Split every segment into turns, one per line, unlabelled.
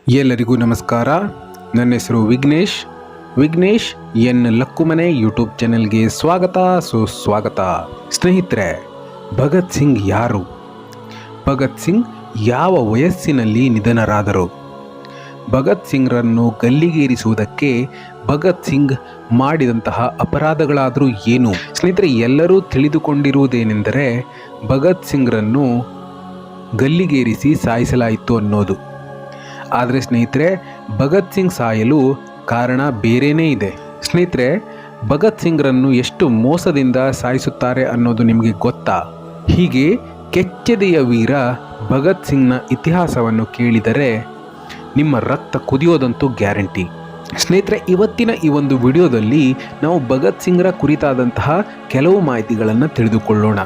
ಎಲ್ಲರಿಗೂ ನಮಸ್ಕಾರ. ನನ್ನ ಹೆಸರು ವಿಘ್ನೇಶ್ ಎನ್ ಲಕ್ಕುಮನೆ ಯೂಟ್ಯೂಬ್ ಚಾನೆಲ್ಗೆ ಸುಸ್ವಾಗತ. ಸ್ನೇಹಿತರೆ, ಭಗತ್ ಸಿಂಗ್ ಯಾರು? ಭಗತ್ ಸಿಂಗ್ ಯಾವ ವಯಸ್ಸಿನಲ್ಲಿ ನಿಧನರಾದರು? ಭಗತ್ ಸಿಂಗ್ರನ್ನು ಗಲ್ಲಿಗೇರಿಸುವುದಕ್ಕೆ ಭಗತ್ ಸಿಂಗ್ ಮಾಡಿದಂತಹ ಅಪರಾಧಗಳಾದರೂ ಏನು? ಸ್ನೇಹಿತರೆ, ಎಲ್ಲರೂ ತಿಳಿದುಕೊಂಡಿರುವುದೇನೆಂದರೆ ಭಗತ್ ಸಿಂಗ್ರನ್ನು ಗಲ್ಲಿಗೇರಿಸಿ ಸಾಯಿಸಲಾಯಿತು ಅನ್ನೋದು. ಆದರೆ ಸ್ನೇಹಿತರೆ, ಭಗತ್ ಸಿಂಗ್ ಸಾಯಲು ಕಾರಣ ಬೇರೆಯೇ ಇದೆ. ಸ್ನೇಹಿತರೆ, ಭಗತ್ ಸಿಂಗ್ರನ್ನು ಎಷ್ಟು ಮೋಸದಿಂದ ಸಾಯಿಸುತ್ತಾರೆ ಅನ್ನೋದು ನಿಮಗೆ ಗೊತ್ತಾ? ಹೀಗೆ ಕೆಚ್ಚೆದೆಯ ವೀರ ಭಗತ್ ಸಿಂಗ್ನ ಇತಿಹಾಸವನ್ನು ಕೇಳಿದರೆ ನಿಮ್ಮ ರಕ್ತ ಕುದಿಯೋದಂತೂ ಗ್ಯಾರಂಟಿ. ಸ್ನೇಹಿತರೆ, ಇವತ್ತಿನ ಈ ಒಂದು ವಿಡಿಯೋದಲ್ಲಿ ನಾವು ಭಗತ್ ಸಿಂಗ್ರ ಕುರಿತಾದಂತಹ ಕೆಲವು ಮಾಹಿತಿಗಳನ್ನು ತಿಳಿದುಕೊಳ್ಳೋಣ.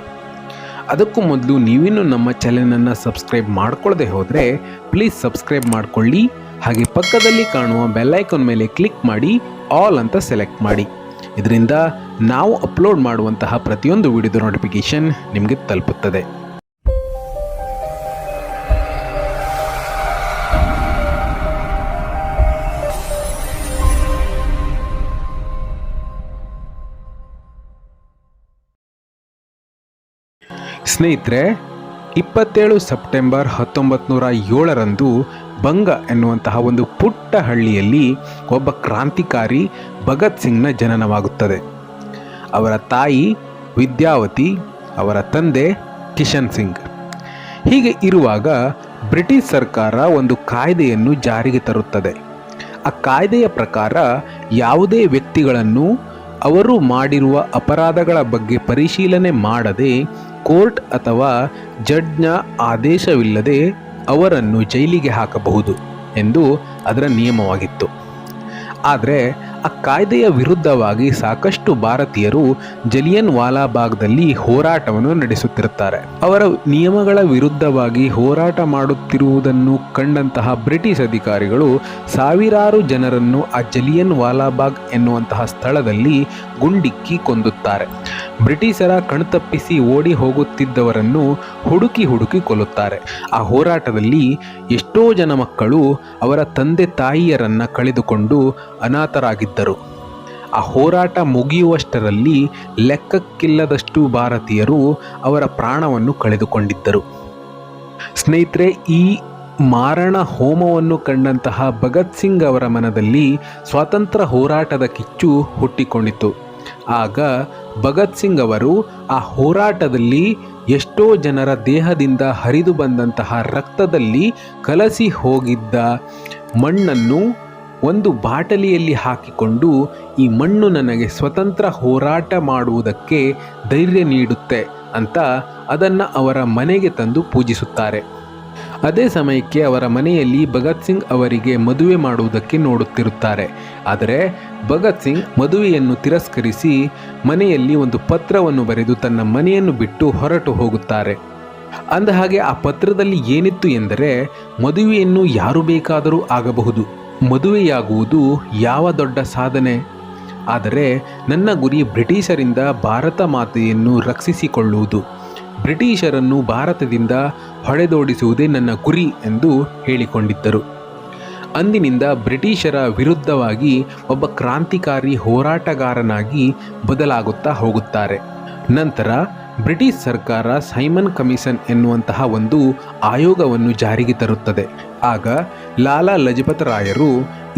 ಅದಕ್ಕೂ ಮೊದಲು ನೀವಿನ್ನೂ ನಮ್ಮ ಚಾನೆಲನ್ನು ಸಬ್ಸ್ಕ್ರೈಬ್ ಮಾಡ್ಕೊಳ್ಳದೆ ಹೋದರೆ ಪ್ಲೀಸ್ ಸಬ್ಸ್ಕ್ರೈಬ್ ಮಾಡಿಕೊಳ್ಳಿ. ಹಾಗೆ ಪಕ್ಕದಲ್ಲಿ ಕಾಣುವ ಬೆಲ್ಲೈಕಾನ್ ಮೇಲೆ ಕ್ಲಿಕ್ ಮಾಡಿ ಆಲ್ ಅಂತ ಸೆಲೆಕ್ಟ್ ಮಾಡಿ. ಇದರಿಂದ ನಾವು ಅಪ್ಲೋಡ್ ಮಾಡುವಂತಹ ಪ್ರತಿಯೊಂದು ವಿಡಿಯೋದ ನೋಟಿಫಿಕೇಷನ್ ನಿಮಗೆ ತಲುಪುತ್ತದೆ. ಸ್ನೇಹಿತರೆ, 27 ಸೆಪ್ಟೆಂಬರ್ 1907ರಂದು ಬಂಗ ಎನ್ನುವಂತಹ ಒಂದು ಪುಟ್ಟ ಹಳ್ಳಿಯಲ್ಲಿ ಒಬ್ಬ ಕ್ರಾಂತಿಕಾರಿ ಭಗತ್ ಸಿಂಗ್ನ ಜನನವಾಗುತ್ತದೆ. ಅವರ ತಾಯಿ ವಿದ್ಯಾವತಿ, ಅವರ ತಂದೆ ಕಿಶನ್ ಸಿಂಗ್. ಹೀಗೆ ಇರುವಾಗ ಬ್ರಿಟಿಷ್ ಸರ್ಕಾರ ಒಂದು ಕಾಯ್ದೆಯನ್ನು ಜಾರಿಗೆ ತರುತ್ತದೆ. ಆ ಕಾಯ್ದೆಯ ಪ್ರಕಾರ ಯಾವುದೇ ವ್ಯಕ್ತಿಗಳನ್ನು ಅವರು ಮಾಡಿರುವ ಅಪರಾಧಗಳ ಬಗ್ಗೆ ಪರಿಶೀಲನೆ ಮಾಡದೆ ಕೋರ್ಟ್ ಅಥವಾ ಜಡ್ಜ್ನ ಆದೇಶವಿಲ್ಲದೆ ಅವರನ್ನು ಜೈಲಿಗೆ ಹಾಕಬಹುದು ಎಂದು ಅದರ ನಿಯಮವಾಗಿತ್ತು. ಆದರೆ ಆ ಕಾಯ್ದೆಯ ವಿರುದ್ಧವಾಗಿ ಸಾಕಷ್ಟು ಭಾರತೀಯರು ಜಲಿಯನ್ ವಾಲಾಬಾಗ್ದಲ್ಲಿ ಹೋರಾಟವನ್ನು ನಡೆಸುತ್ತಿರುತ್ತಾರೆ. ಅವರ ನಿಯಮಗಳ ವಿರುದ್ಧವಾಗಿ ಹೋರಾಟ ಮಾಡುತ್ತಿರುವುದನ್ನು ಕಂಡಂತಹ ಬ್ರಿಟಿಷ್ ಅಧಿಕಾರಿಗಳು ಸಾವಿರಾರು ಜನರನ್ನು ಆ ಜಲಿಯನ್ ವಾಲಾಬಾಗ್ ಎನ್ನುವಂತಹ ಸ್ಥಳದಲ್ಲಿ ಗುಂಡಿಕ್ಕಿ ಕೊಂದುತ್ತಾರೆ. ಬ್ರಿಟಿಷರ ಕಣ್ತಪ್ಪಿಸಿ ಓಡಿ ಹೋಗುತ್ತಿದ್ದವರನ್ನು ಹುಡುಕಿ ಕೊಲ್ಲುತ್ತಾರೆ. ಆ ಹೋರಾಟದಲ್ಲಿ ಎಷ್ಟೋ ಜನ ಮಕ್ಕಳು ಅವರ ತಂದೆ ತಾಯಿಯರನ್ನು ಕಳೆದುಕೊಂಡು ಅನಾಥರಾಗಿದ್ದರು. ಆ ಹೋರಾಟ ಮುಗಿಯುವಷ್ಟರಲ್ಲಿ ಲೆಕ್ಕಕ್ಕಿಲ್ಲದಷ್ಟು ಭಾರತೀಯರು ಅವರ ಪ್ರಾಣವನ್ನು ಕಳೆದುಕೊಂಡಿದ್ದರು. ಸ್ನೇಹಿತರೆ, ಈ ಮಾರಣ ಹೋಮವನ್ನು ಕಂಡಂತಹ ಭಗತ್ ಸಿಂಗ್ ಅವರ ಮನದಲ್ಲಿ ಸ್ವಾತಂತ್ರ್ಯ ಹೋರಾಟದ ಕಿಚ್ಚು ಹುಟ್ಟಿಕೊಂಡಿತು. ಆಗ ಭಗತ್ ಸಿಂಗ್ ಅವರು ಆ ಹೋರಾಟದಲ್ಲಿ ಎಷ್ಟೋ ಜನರ ದೇಹದಿಂದ ಹರಿದು ಬಂದಂತಹ ರಕ್ತದಲ್ಲಿ ಕಲಸಿ ಹೋಗಿದ್ದ ಮಣ್ಣನ್ನು ಒಂದು ಬಾಟಲಿಯಲ್ಲಿ ಹಾಕಿಕೊಂಡು, ಈ ಮಣ್ಣು ನನಗೆ ಸ್ವತಂತ್ರ ಹೋರಾಟ ಮಾಡುವುದಕ್ಕೆ ಧೈರ್ಯ ನೀಡುತ್ತೆ ಅಂತ ಅದನ್ನು ಅವರ ಮನೆಗೆ ತಂದು ಪೂಜಿಸುತ್ತಾರೆ. ಅದೇ ಸಮಯಕ್ಕೆ ಅವರ ಮನೆಯಲ್ಲಿ ಭಗತ್ ಸಿಂಗ್ ಅವರಿಗೆ ಮದುವೆ ಮಾಡುವುದಕ್ಕೆ ನೋಡುತ್ತಿರುತ್ತಾರೆ. ಆದರೆ ಭಗತ್ ಸಿಂಗ್ ಮದುವೆಯನ್ನು ತಿರಸ್ಕರಿಸಿ ಮನೆಯಲ್ಲಿ ಒಂದು ಪತ್ರವನ್ನು ಬರೆದು ತನ್ನ ಮನೆಯನ್ನು ಬಿಟ್ಟು ಹೊರಟು ಹೋಗುತ್ತಾರೆ. ಅಂದಹಾಗೆ ಆ ಪತ್ರದಲ್ಲಿ ಏನಿತ್ತು ಎಂದರೆ, ಮದುವೆಯನ್ನು ಯಾರು ಬೇಕಾದರೂ ಆಗಬಹುದು, ಮದುವೆಯಾಗುವುದು ಯಾವ ದೊಡ್ಡ ಸಾಧನೆ, ಆದರೆ ನನ್ನ ಗುರಿ ಬ್ರಿಟಿಷರಿಂದ ಭಾರತ ಮಾತೆಯನ್ನು ರಕ್ಷಿಸಿಕೊಳ್ಳುವುದು, ಬ್ರಿಟಿಷರನ್ನು ಭಾರತದಿಂದ ಹೊಡೆದೋಡಿಸುವುದೇ ನನ್ನ ಗುರಿ ಎಂದು ಹೇಳಿಕೊಂಡಿದ್ದರು. ಅಂದಿನಿಂದ ಬ್ರಿಟಿಷರ ವಿರುದ್ಧವಾಗಿ ಒಬ್ಬ ಕ್ರಾಂತಿಕಾರಿ ಹೋರಾಟಗಾರನಾಗಿ ಬದಲಾಗುತ್ತಾ ಹೋಗುತ್ತಾರೆ. ನಂತರ ಬ್ರಿಟಿಷ್ ಸರ್ಕಾರ ಸೈಮನ್ ಕಮಿಷನ್ ಎನ್ನುವಂತಹ ಒಂದು ಆಯೋಗವನ್ನು ಜಾರಿಗೆ ತರುತ್ತದೆ. ಆಗ ಲಾಲಾ ಲಜಪತ್ ರಾಯರು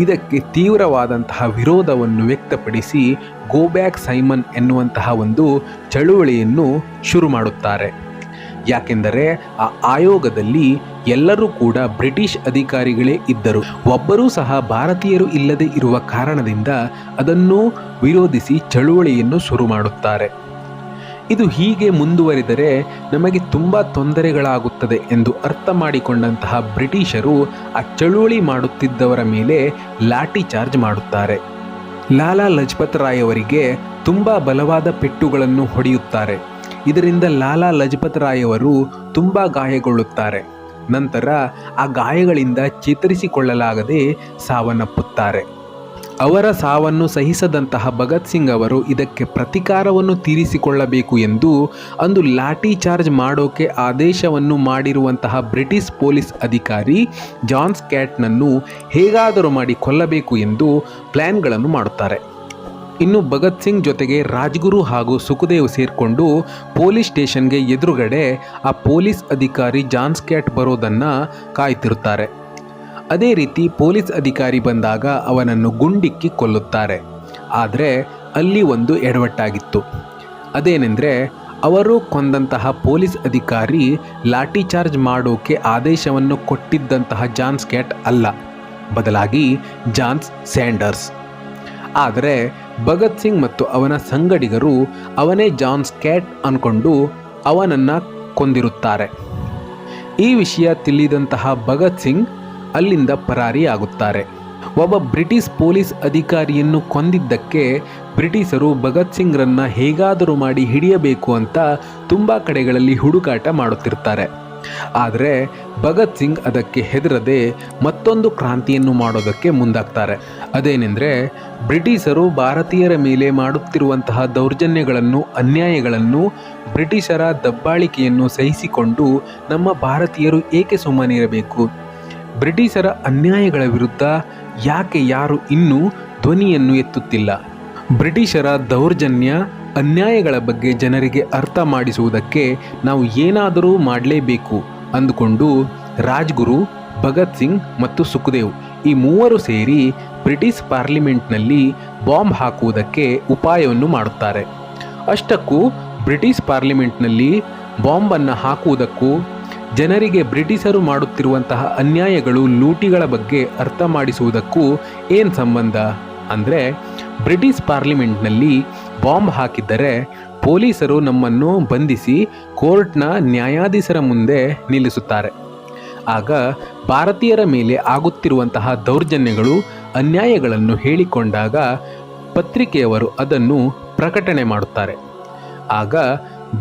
ಇದಕ್ಕೆ ತೀವ್ರವಾದಂತಹ ವಿರೋಧವನ್ನು ವ್ಯಕ್ತಪಡಿಸಿ ಗೋ ಬ್ಯಾಕ್ ಸೈಮನ್ ಎನ್ನುವಂತಹ ಒಂದು ಚಳುವಳಿಯನ್ನು ಶುರು ಮಾಡುತ್ತಾರೆ. ಯಾಕೆಂದರೆ ಆ ಆಯೋಗದಲ್ಲಿ ಎಲ್ಲರೂ ಕೂಡ ಬ್ರಿಟಿಷ್ ಅಧಿಕಾರಿಗಳೇ ಇದ್ದರು. ಒಬ್ಬರೂ ಸಹ ಭಾರತೀಯರು ಇಲ್ಲದೆ ಇರುವ ಕಾರಣದಿಂದ ಅದನ್ನು ವಿರೋಧಿಸಿ ಚಳುವಳಿಯನ್ನು ಶುರು ಮಾಡುತ್ತಾರೆ. ಇದು ಹೀಗೆ ಮುಂದುವರಿದರೆ ನಮಗೆ ತುಂಬ ತೊಂದರೆಗಳಾಗುತ್ತದೆ ಎಂದು ಅರ್ಥ ಮಾಡಿಕೊಂಡಂತಹ ಬ್ರಿಟಿಷರು ಆ ಚಳುವಳಿ ಮಾಡುತ್ತಿದ್ದವರ ಮೇಲೆ ಲಾಠಿ ಚಾರ್ಜ್ ಮಾಡುತ್ತಾರೆ. ಲಾಲಾ ಲಜಪತ್ ರಾಯ್ ಅವರಿಗೆ ತುಂಬ ಬಲವಾದ ಪೆಟ್ಟುಗಳನ್ನು ಹೊಡೆಯುತ್ತಾರೆ. ಇದರಿಂದ ಲಾಲಾ ಲಜಪತ್ ರಾಯ್ ಅವರು ತುಂಬ ಗಾಯಗೊಳ್ಳುತ್ತಾರೆ. ನಂತರ ಆ ಗಾಯಗಳಿಂದ ಚೇತರಿಸಿಕೊಳ್ಳಲಾಗದೆ ಸಾವನ್ನಪ್ಪುತ್ತಾರೆ. ಅವರ ಸಾವನ್ನು ಸಹಿಸದಂತಹ ಭಗತ್ ಸಿಂಗ್ ಅವರು ಇದಕ್ಕೆ ಪ್ರತೀಕಾರವನ್ನು ತೀರಿಸಿಕೊಳ್ಳಬೇಕು ಎಂದು ಅಂದು ಲಾಠಿ ಚಾರ್ಜ್ ಮಾಡೋಕೆ ಆದೇಶವನ್ನು ಮಾಡಿರುವಂತಹ ಬ್ರಿಟಿಷ್ ಪೊಲೀಸ್ ಅಧಿಕಾರಿ ಜಾನ್ ಸ್ಕ್ಯಾಟ್ನನ್ನು ಹೇಗಾದರೂ ಮಾಡಿ ಕೊಲ್ಲಬೇಕು ಎಂದು ಪ್ಲ್ಯಾನ್ಗಳನ್ನು ಮಾಡುತ್ತಾರೆ. ಇನ್ನು ಭಗತ್ ಸಿಂಗ್ ಜೊತೆಗೆ ರಾಜ್ಗುರು ಹಾಗೂ ಸುಖದೇವ್ ಸೇರಿಕೊಂಡು ಪೊಲೀಸ್ ಸ್ಟೇಷನ್ಗೆ ಎದುರುಗಡೆ ಆ ಪೊಲೀಸ್ ಅಧಿಕಾರಿ ಜಾನ್ ಸ್ಕ್ಯಾಟ್ ಬರೋದನ್ನು ಕಾಯ್ತಿರುತ್ತಾರೆ. ಅದೇ ರೀತಿ ಪೊಲೀಸ್ ಅಧಿಕಾರಿ ಬಂದಾಗ ಅವನನ್ನು ಗುಂಡಿಕ್ಕಿ ಕೊಲ್ಲುತ್ತಾರೆ. ಆದರೆ ಅಲ್ಲಿ ಒಂದು ಎಡವಟ್ಟಾಗಿತ್ತು. ಅದೇನೆಂದರೆ ಅವರು ಕೊಂದಂತಹ ಪೊಲೀಸ್ ಅಧಿಕಾರಿ ಲಾಠಿ ಚಾರ್ಜ್ ಮಾಡೋಕೆ ಆದೇಶವನ್ನು ಕೊಟ್ಟಿದ್ದಂತಹ ಜಾನ್ ಸ್ಕ್ಯಾಟ್ ಅಲ್ಲ, ಬದಲಾಗಿ ಜಾನ್ ಸ್ಯಾಂಡರ್ಸ್. ಆದರೆ ಭಗತ್ ಸಿಂಗ್ ಮತ್ತು ಅವನ ಸಂಗಡಿಗರು ಅವನೇ ಜಾನ್ ಸ್ಕ್ಯಾಟ್ ಅಂದ್ಕೊಂಡು ಅವನನ್ನು ಕೊಂದಿರುತ್ತಾರೆ. ಈ ವಿಷಯ ತಿಳಿದಂತಹ ಭಗತ್ ಸಿಂಗ್ ಅಲ್ಲಿಂದ ಪರಾರಿಯಾಗುತ್ತಾರೆ. ಒಬ್ಬ ಬ್ರಿಟಿಷ್ ಪೊಲೀಸ್ ಅಧಿಕಾರಿಯನ್ನು ಕೊಂದಿದ್ದಕ್ಕೆ ಬ್ರಿಟಿಷರು ಭಗತ್ ಸಿಂಗ್ರನ್ನು ಹೇಗಾದರೂ ಮಾಡಿ ಹಿಡಿಯಬೇಕು ಅಂತ ತುಂಬ ಕಡೆಗಳಲ್ಲಿ ಹುಡುಕಾಟ ಮಾಡುತ್ತಿರ್ತಾರೆ. ಆದರೆ ಭಗತ್ ಸಿಂಗ್ ಅದಕ್ಕೆ ಹೆದರದೆ ಮತ್ತೊಂದು ಕ್ರಾಂತಿಯನ್ನು ಮಾಡೋದಕ್ಕೆ ಮುಂದಾಗ್ತಾರೆ. ಅದೇನೆಂದರೆ ಬ್ರಿಟಿಷರು ಭಾರತೀಯರ ಮೇಲೆ ಮಾಡುತ್ತಿರುವಂತಹ ದೌರ್ಜನ್ಯಗಳನ್ನು, ಅನ್ಯಾಯಗಳನ್ನು, ಬ್ರಿಟಿಷರ ದಬ್ಬಾಳಿಕೆಯನ್ನು ಸಹಿಸಿಕೊಂಡು ನಮ್ಮ ಭಾರತೀಯರು ಏಕೆ ಸುಮ್ಮನಿರಬೇಕು? ಬ್ರಿಟಿಷರ ಅನ್ಯಾಯಗಳ ವಿರುದ್ಧ ಯಾಕೆ ಯಾರು ಇನ್ನೂ ಧ್ವನಿಯನ್ನು ಎತ್ತುತ್ತಿಲ್ಲ? ಬ್ರಿಟಿಷರ ದೌರ್ಜನ್ಯ, ಅನ್ಯಾಯಗಳ ಬಗ್ಗೆ ಜನರಿಗೆ ಅರ್ಥ ಮಾಡಿಸುವುದಕ್ಕೆ ನಾವು ಏನಾದರೂ ಮಾಡಲೇಬೇಕು ಅಂದುಕೊಂಡು ರಾಜ್ಗುರು, ಭಗತ್ ಸಿಂಗ್ ಮತ್ತು ಸುಖದೇವ್ ಈ ಮೂವರು ಸೇರಿ ಬ್ರಿಟಿಷ್ ಪಾರ್ಲಿಮೆಂಟ್ನಲ್ಲಿ ಬಾಂಬ್ ಹಾಕುವುದಕ್ಕೆ ಉಪಾಯವನ್ನು ಮಾಡುತ್ತಾರೆ. ಅಷ್ಟಕ್ಕೂ ಬ್ರಿಟಿಷ್ ಪಾರ್ಲಿಮೆಂಟ್ನಲ್ಲಿ ಬಾಂಬನ್ನು ಹಾಕುವುದಕ್ಕೂ ಜನರಿಗೆ ಬ್ರಿಟಿಷರು ಮಾಡುತ್ತಿರುವಂತಹ ಅನ್ಯಾಯಗಳು, ಲೂಟಿಗಳ ಬಗ್ಗೆ ಅರ್ಥ ಮಾಡಿಸುವುದಕ್ಕೂ ಏನು ಸಂಬಂಧ ಅಂದರೆ, ಬ್ರಿಟಿಷ್ ಪಾರ್ಲಿಮೆಂಟ್ನಲ್ಲಿ ಬಾಂಬ್ ಹಾಕಿದ್ದರೆ ಪೊಲೀಸರು ನಮ್ಮನ್ನು ಬಂಧಿಸಿ ಕೋರ್ಟ್ನ ನ್ಯಾಯಾಧೀಶರ ಮುಂದೆ ನಿಲ್ಲಿಸುತ್ತಾರೆ. ಆಗ ಭಾರತೀಯರ ಮೇಲೆ ಆಗುತ್ತಿರುವಂತಹ ದೌರ್ಜನ್ಯಗಳು, ಅನ್ಯಾಯಗಳನ್ನು ಹೇಳಿಕೊಂಡಾಗ ಪತ್ರಿಕೆಯವರು ಅದನ್ನು ಪ್ರಕಟಣೆ ಮಾಡುತ್ತಾರೆ. ಆಗ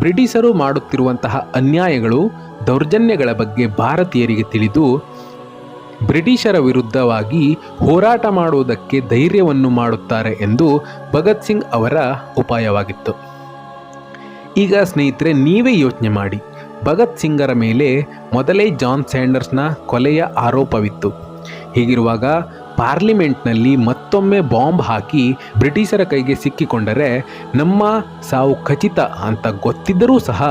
ಬ್ರಿಟಿಷರು ಮಾಡುತ್ತಿರುವಂತಹ ಅನ್ಯಾಯಗಳು, ದೌರ್ಜನ್ಯಗಳ ಬಗ್ಗೆ ಭಾರತೀಯರಿಗೆ ತಿಳಿದು ಬ್ರಿಟಿಷರ ವಿರುದ್ಧವಾಗಿ ಹೋರಾಟ ಮಾಡುವುದಕ್ಕೆ ಧೈರ್ಯವನ್ನು ಮಾಡುತ್ತಾರೆ ಎಂದು ಭಗತ್ ಸಿಂಗ್ ಅವರ ಉಪಾಯವಾಗಿತ್ತು. ಈಗ ಸ್ನೇಹಿತರೆ, ನೀವೇ ಯೋಚನೆ ಮಾಡಿ, ಭಗತ್ ಸಿಂಗರ ಮೇಲೆ ಮೊದಲೇ ಜಾನ್ ಸ್ಯಾಂಡರ್ಸ್ನ ಕೊಲೆಯ ಆರೋಪವಿತ್ತು. ಹೀಗಿರುವಾಗ ಪಾರ್ಲಿಮೆಂಟ್ನಲ್ಲಿ ಮತ್ತೊಮ್ಮೆ ಬಾಂಬ್ ಹಾಕಿ ಬ್ರಿಟಿಷರ ಕೈಗೆ ಸಿಕ್ಕಿಕೊಂಡರೆ ನಮ್ಮ ಸಾವು ಖಚಿತ ಅಂತ ಗೊತ್ತಿದ್ದರೂ ಸಹ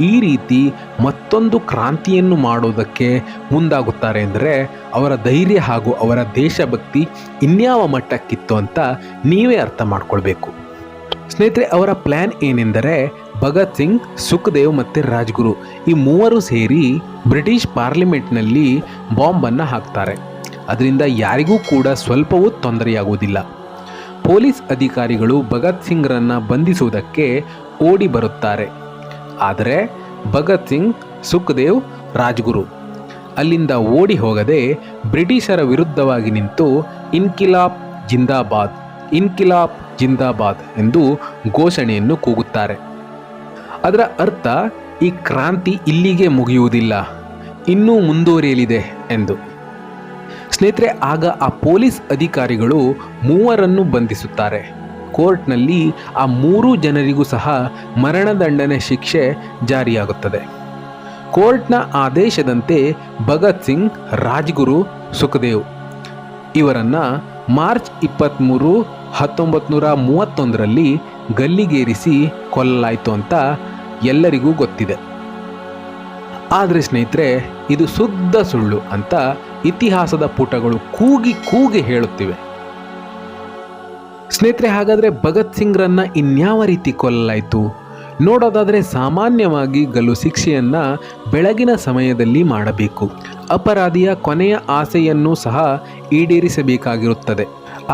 ಈ ರೀತಿ ಮತ್ತೊಂದು ಕ್ರಾಂತಿಯನ್ನು ಮಾಡೋದಕ್ಕೆ ಮುಂದಾಗುತ್ತಾರೆ ಅಂದರೆ ಅವರ ಧೈರ್ಯ ಹಾಗೂ ಅವರ ದೇಶಭಕ್ತಿ ಇನ್ಯಾವ ಮಟ್ಟಕ್ಕಿತ್ತು ಅಂತ ನೀವೇ ಅರ್ಥ ಮಾಡ್ಕೊಳ್ಬೇಕು. ಸ್ನೇಹಿತರೆ, ಅವರ ಪ್ಲ್ಯಾನ್ ಏನೆಂದರೆ ಭಗತ್ ಸಿಂಗ್, ಸುಖದೇವ್ ಮತ್ತು ರಾಜ್ಗುರು ಈ ಮೂವರು ಸೇರಿ ಬ್ರಿಟಿಷ್ ಪಾರ್ಲಿಮೆಂಟ್ನಲ್ಲಿ ಬಾಂಬನ್ನು ಹಾಕ್ತಾರೆ. ಅದರಿಂದ ಯಾರಿಗೂ ಕೂಡ ಸ್ವಲ್ಪವೂ ತೊಂದರೆಯಾಗುವುದಿಲ್ಲ. ಪೊಲೀಸ್ ಅಧಿಕಾರಿಗಳು ಭಗತ್ ಸಿಂಗ್ರನ್ನು ಬಂಧಿಸುವುದಕ್ಕೆ ಓಡಿ ಬರುತ್ತಾರೆ. ಆದರೆ ಭಗತ್ ಸಿಂಗ್, ಸುಖದೇವ್, ರಾಜ್ಗುರು ಅಲ್ಲಿಂದ ಓಡಿ ಹೋಗದೆ ಬ್ರಿಟಿಷರ ವಿರುದ್ಧವಾಗಿ ನಿಂತು ಇನ್ಕಿಲಾಬ್ ಜಿಂದಾಬಾದ್, ಇನ್ಕಿಲಾಬ್ ಜಿಂದಾಬಾದ್ ಎಂದು ಘೋಷಣೆಯನ್ನು ಕೂಗುತ್ತಾರೆ. ಅದರ ಅರ್ಥ ಈ ಕ್ರಾಂತಿ ಇಲ್ಲಿಗೆ ಮುಗಿಯುವುದಿಲ್ಲ, ಇನ್ನೂ ಮುಂದುವರಿಯಲಿದೆ ಎಂದು. ಸ್ನೇಹಿತರೆ, ಆಗ ಆ ಪೊಲೀಸ್ ಅಧಿಕಾರಿಗಳು ಮೂವರನ್ನು ಬಂಧಿಸುತ್ತಾರೆ. ಕೋರ್ಟ್ನಲ್ಲಿ ಆ ಮೂರೂ ಜನರಿಗೂ ಸಹ ಮರಣದಂಡನೆ ಶಿಕ್ಷೆ ಜಾರಿಯಾಗುತ್ತದೆ. ಕೋರ್ಟ್ನ ಆದೇಶದಂತೆ ಭಗತ್ ಸಿಂಗ್, ರಾಜ್ಗುರು, ಸುಖದೇವ್ ಇವರನ್ನು ಮಾರ್ಚ್ 23, 1931ರಲ್ಲಿ ಗಲ್ಲಿಗೇರಿಸಿ ಕೊಲ್ಲಲಾಯಿತು ಅಂತ ಎಲ್ಲರಿಗೂ ಗೊತ್ತಿದೆ. ಆದರೆ ಸ್ನೇಹಿತರೆ, ಇದು ಶುದ್ಧ ಸುಳ್ಳು ಅಂತ ಇತಿಹಾಸದ ಪುಟಗಳು ಕೂಗಿ ಹೇಳುತ್ತಿವೆ. ಸ್ನೇಹಿತರೆ, ಹಾಗಾದರೆ ಭಗತ್ ಸಿಂಗ್ರನ್ನು ಇನ್ಯಾವ ರೀತಿ ಕೊಲ್ಲಲಾಯಿತು ನೋಡೋದಾದರೆ, ಸಾಮಾನ್ಯವಾಗಿ ಗಲ್ಲು ಶಿಕ್ಷೆಯನ್ನು ಬೆಳಗಿನ ಸಮಯದಲ್ಲಿ ಮಾಡಬೇಕು. ಅಪರಾಧಿಯ ಕೊನೆಯ ಆಸೆಯನ್ನು ಸಹ ಈಡೇರಿಸಬೇಕಾಗಿರುತ್ತದೆ.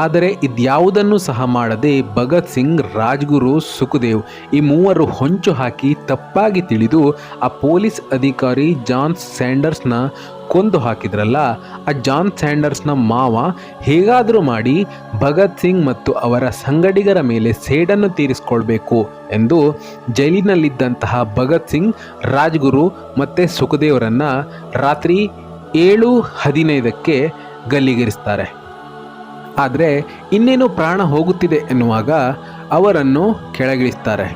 ಆದರೆ ಇದ್ಯಾವುದನ್ನು ಸಹ ಮಾಡದೆ ಭಗತ್ ಸಿಂಗ್, ರಾಜ್ಗುರು, ಸುಖದೇವ್ ಈ ಮೂವರು ಹೊಂಚು ಹಾಕಿ ತಪ್ಪಾಗಿ ತಿಳಿದು ಆ ಪೊಲೀಸ್ ಅಧಿಕಾರಿ ಜಾನ್ ಸ್ಯಾಂಡರ್ಸ್ನ ಕೊಂದು ಹಾಕಿದ್ರಲ್ಲ, ಆ ಜಾನ್ ಸ್ಯಾಂಡರ್ಸ್ನ ಮಾವ ಹೇಗಾದರೂ ಮಾಡಿ ಭಗತ್ ಸಿಂಗ್ ಮತ್ತು ಅವರ ಸಂಗಡಿಗರ ಮೇಲೆ ಸೇಡನ್ನು ತೀರಿಸಿಕೊಳ್ಬೇಕು ಎಂದು ಜೈಲಿನಲ್ಲಿದ್ದಂತಹ ಭಗತ್ ಸಿಂಗ್, ರಾಜ್ಗುರು ಮತ್ತು ಸುಖದೇವರನ್ನು ರಾತ್ರಿ 7:15ಕ್ಕೆ ಗಲ್ಲಿಗೇರಿಸ್ತಾರೆ. ಆದರೆ ಇನ್ನೇನು ಪ್ರಾಣ ಹೋಗುತ್ತಿದೆ ಎನ್ನುವಾಗ ಅವರನ್ನು ಕೆಳಗಿಳಿಸ್ತಾರೆ.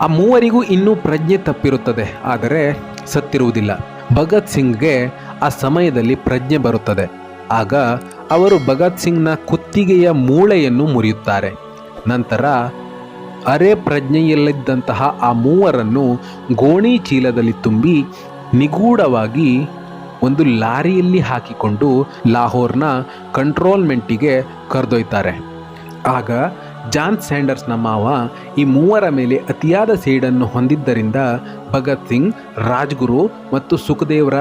ಆ ಮೂವರಿಗೂ ಇನ್ನೂ ಪ್ರಜ್ಞೆ ತಪ್ಪಿರುತ್ತದೆ, ಆದರೆ ಸತ್ತಿರುವುದಿಲ್ಲ. ಭಗತ್ ಸಿಂಗ್ಗೆ ಆ ಸಮಯದಲ್ಲಿ ಪ್ರಜ್ಞೆ ಬರುತ್ತದೆ. ಆಗ ಅವರು ಭಗತ್ ಸಿಂಗ್ನ ಕುತ್ತಿಗೆಯ ಮೂಳೆಯನ್ನು ಮುರಿಯುತ್ತಾರೆ. ನಂತರ ಅರೆ ಪ್ರಜ್ಞೆಯಲ್ಲಿದ್ದಂತಹ ಆ ಮೂವರನ್ನು ಗೋಣಿ ಚೀಲದಲ್ಲಿ ತುಂಬಿ ನಿಗೂಢವಾಗಿ ಒಂದು ಲಾರಿಯಲ್ಲಿ ಹಾಕಿಕೊಂಡು ಲಾಹೋರ್ನ ಕಂಟ್ರೋಲ್ಮೆಂಟಿಗೆ ಕರೆದೊಯ್ತಾರೆ. ಆಗ ಜಾನ್ ಸ್ಯಾಂಡರ್ಸ್ನ ಮಾವ ಈ ಮೂವರ ಮೇಲೆ ಅತಿಯಾದ ಸೇಡನ್ನು ಹೊಂದಿದ್ದರಿಂದ ಭಗತ್ ಸಿಂಗ್, ರಾಜ್ಗುರು ಮತ್ತು ಸುಖದೇವ್ರ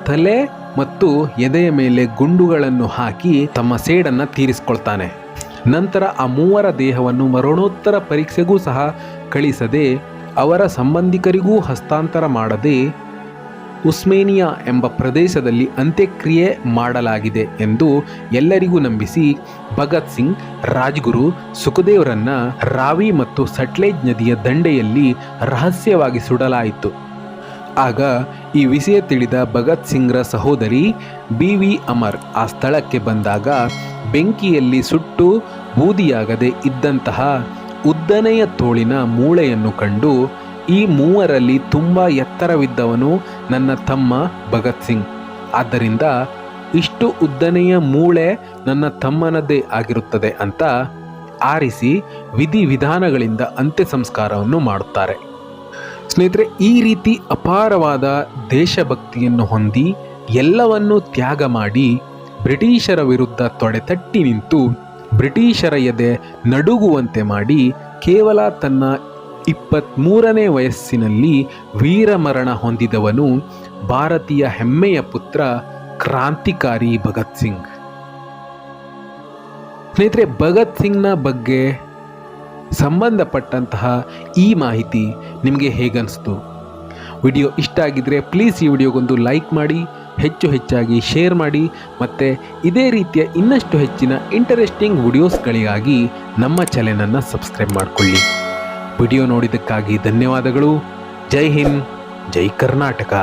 ತಲೆ ಮತ್ತು ಎದೆಯ ಮೇಲೆ ಗುಂಡುಗಳನ್ನು ಹಾಕಿ ತಮ್ಮ ಸೇಡನ್ನು ತೀರಿಸಿಕೊಳ್ತಾನೆ. ನಂತರ ಆ ಮೂವರ ದೇಹವನ್ನು ಮರಣೋತ್ತರ ಪರೀಕ್ಷೆಗೂ ಸಹ ಕಳಿಸದೆ, ಅವರ ಸಂಬಂಧಿಕರಿಗೂ ಹಸ್ತಾಂತರ ಮಾಡದೆ ಉಸ್ಮೇನಿಯಾ ಎಂಬ ಪ್ರದೇಶದಲ್ಲಿ ಅಂತ್ಯಕ್ರಿಯೆ ಮಾಡಲಾಗಿದೆ ಎಂದು ಎಲ್ಲರಿಗೂ ನಂಬಿಸಿ ಭಗತ್ ಸಿಂಗ್, ರಾಜ್ಗುರು, ಸುಖದೇವ್ರನ್ನ ರಾವಿ ಮತ್ತು ಸಟ್ಲೇಜ್ ನದಿಯ ದಂಡೆಯಲ್ಲಿ ರಹಸ್ಯವಾಗಿ ಸುಡಲಾಯಿತು. ಆಗ ಈ ವಿಷಯ ತಿಳಿದ ಭಗತ್ ಸಿಂಗ್ರ ಸಹೋದರಿ ಬಿ.ವಿ. ಅಮರ್ ಆ ಸ್ಥಳಕ್ಕೆ ಬಂದಾಗ ಬೆಂಕಿಯಲ್ಲಿ ಸುಟ್ಟು ಬೂದಿಯಾಗದೆ ಇದ್ದಂತಹ ಉದ್ದನೆಯ ತೋಳಿನ ಮೂಳೆಯನ್ನು ಕಂಡು, ಈ ಮೂವರಲ್ಲಿ ತುಂಬ ಎತ್ತರವಿದ್ದವನು ನನ್ನ ತಮ್ಮ ಭಗತ್ ಸಿಂಗ್, ಆದ್ದರಿಂದ ಇಷ್ಟು ಉದ್ದನೆಯ ಮೂಳೆ ನನ್ನ ತಮ್ಮನದ್ದೇ ಆಗಿರುತ್ತದೆ ಅಂತ ಆರಿಸಿ ವಿಧಿವಿಧಾನಗಳಿಂದ ಅಂತ್ಯ ಸಂಸ್ಕಾರವನ್ನು ಮಾಡುತ್ತಾರೆ. ಸ್ನೇಹಿತರೆ, ಈ ರೀತಿ ಅಪಾರವಾದ ದೇಶಭಕ್ತಿಯನ್ನು ಹೊಂದಿ ಎಲ್ಲವನ್ನೂ ತ್ಯಾಗ ಮಾಡಿ ಬ್ರಿಟಿಷರ ವಿರುದ್ಧ ತೊಡೆತಟ್ಟಿ ನಿಂತು ಬ್ರಿಟಿಷರ ಎದೆ ನಡುಗುವಂತೆ ಮಾಡಿ ಕೇವಲ ತನ್ನ 23ನೇ ವಯಸ್ಸಿನಲ್ಲಿ ವೀರಮರಣ ಹೊಂದಿದವನು ಭಾರತೀಯ ಹೆಮ್ಮೆಯ ಪುತ್ರ ಕ್ರಾಂತಿಕಾರಿ ಭಗತ್ ಸಿಂಗ್. ಸ್ನೇಹಿತರೆ, ಭಗತ್ ಸಿಂಗ್ನ ಬಗ್ಗೆ ಸಂಬಂಧಪಟ್ಟಂತಹ ಈ ಮಾಹಿತಿ ನಿಮಗೆ ಹೇಗನ್ನಿಸ್ತು? ವಿಡಿಯೋ ಇಷ್ಟ ಆಗಿದ್ದರೆ ಪ್ಲೀಸ್ ಈ ವಿಡಿಯೋಗೊಂದು ಲೈಕ್ ಮಾಡಿ, ಹೆಚ್ಚಾಗಿ ಶೇರ್ ಮಾಡಿ, ಮತ್ತು ಇದೇ ರೀತಿಯ ಇನ್ನಷ್ಟು ಹೆಚ್ಚಿನ ಇಂಟರೆಸ್ಟಿಂಗ್ ವಿಡಿಯೋಸ್ಗಳಿಗಾಗಿ ನಮ್ಮ ಚಾನೆಲನ್ನು ಸಬ್ಸ್ಕ್ರೈಬ್ ಮಾಡಿಕೊಳ್ಳಿ. ವಿಡಿಯೋ ನೋಡಿದ್ದಕ್ಕಾಗಿ ಧನ್ಯವಾದಗಳು. ಜೈ ಹಿಂದ್, ಜೈ ಕರ್ನಾಟಕ.